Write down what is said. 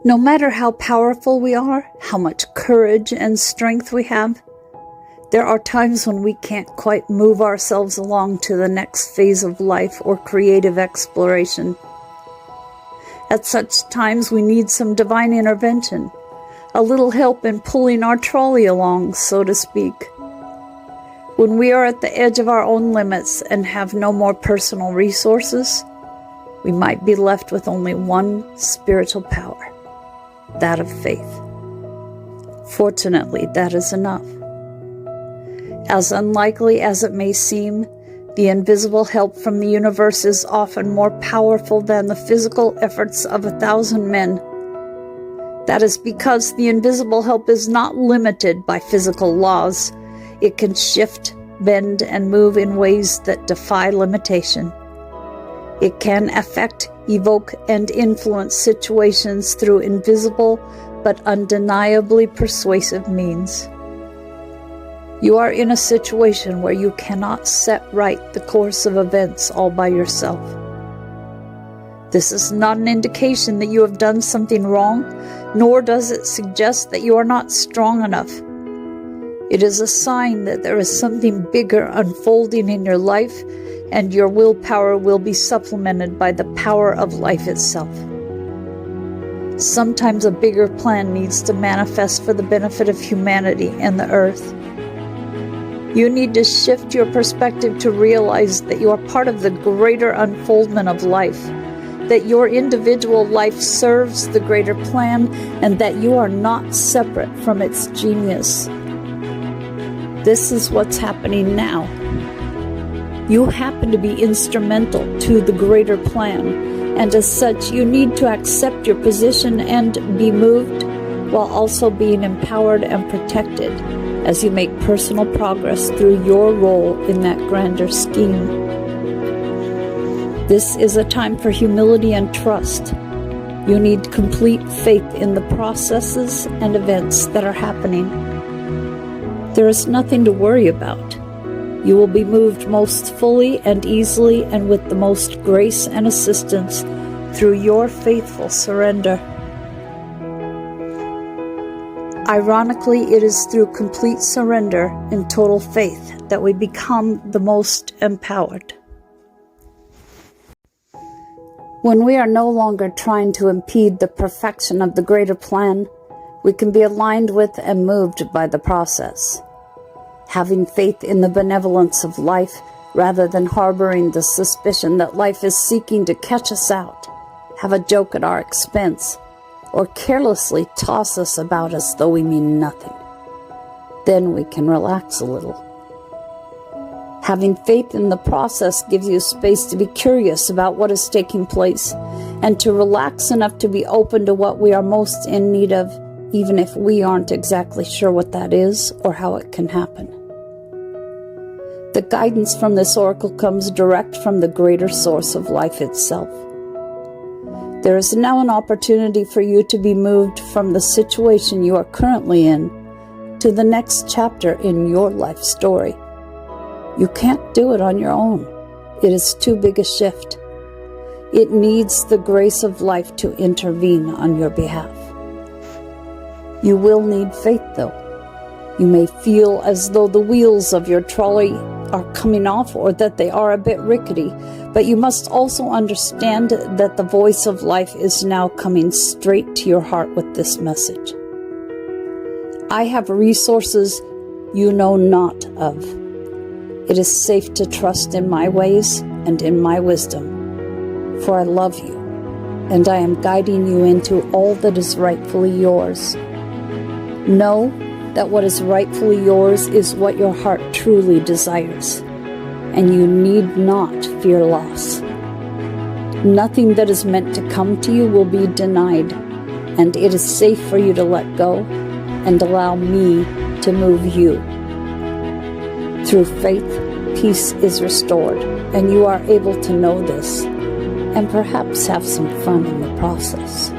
No matter how powerful we are, how much courage and strength we have, there are times when we can't quite move ourselves along to the next phase of life or creative exploration. At such times, we need some divine intervention, a little help in pulling our trolley along, so to speak. When we are at the edge of our own limits and have no more personal resources, we might be left with only one spiritual power, that of faith. Fortunately, that is enough. As unlikely as it may seem, the invisible help from the universe is often more powerful than the physical efforts of 1,000 men. That is because the invisible help is not limited by physical laws. It can shift, bend, and move in ways that defy limitation. It can affect, evoke, and influence situations through invisible but undeniably persuasive means. You are in a situation where you cannot set right the course of events all by yourself. This is not an indication that you have done something wrong, nor does it suggest that you are not strong enough. It is a sign that there is something bigger unfolding in your life, and your willpower will be supplemented by the power of life itself. Sometimes a bigger plan needs to manifest for the benefit of humanity and the earth. You need to shift your perspective to realize that you are part of the greater unfoldment of life, that your individual life serves the greater plan, and that you are not separate from its genius. This is what's happening now. You happen to be instrumental to the greater plan, and as such, you need to accept your position and be moved, while also being empowered and protected as you make personal progress through your role in that grander scheme. This is a time for humility and trust. You need complete faith in the processes and events that are happening. There is nothing to worry about. You will be moved most fully and easily and with the most grace and assistance through your faithful surrender. Ironically, it is through complete surrender and total faith that we become the most empowered. When we are no longer trying to impede the perfection of the greater plan, we can be aligned with and moved by the process. Having faith in the benevolence of life rather than harboring the suspicion that life is seeking to catch us out, have a joke at our expense, or carelessly toss us about as though we mean nothing. Then we can relax a little. Having faith in the process gives you space to be curious about what is taking place and to relax enough to be open to what we are most in need of, even if we aren't exactly sure what that is or how it can happen. The guidance from this oracle comes direct from the greater source of life itself. There is now an opportunity for you to be moved from the situation you are currently in to the next chapter in your life story. You can't do it on your own. It is too big a shift. It needs the grace of life to intervene on your behalf. You will need faith, though. You may feel as though the wheels of your trolley are coming off or that they are a bit rickety, but you must also understand that the voice of life is now coming straight to your heart with this message. I have resources you know not of. It is safe to trust in my ways and in my wisdom, for I love you, and I am guiding you into all that is rightfully yours. Know that what is rightfully yours is what your heart truly desires, and you need not fear loss. Nothing that is meant to come to you will be denied, and it is safe for you to let go and allow me to move you. Through faith, peace is restored, and you are able to know this, and perhaps have some fun in the process.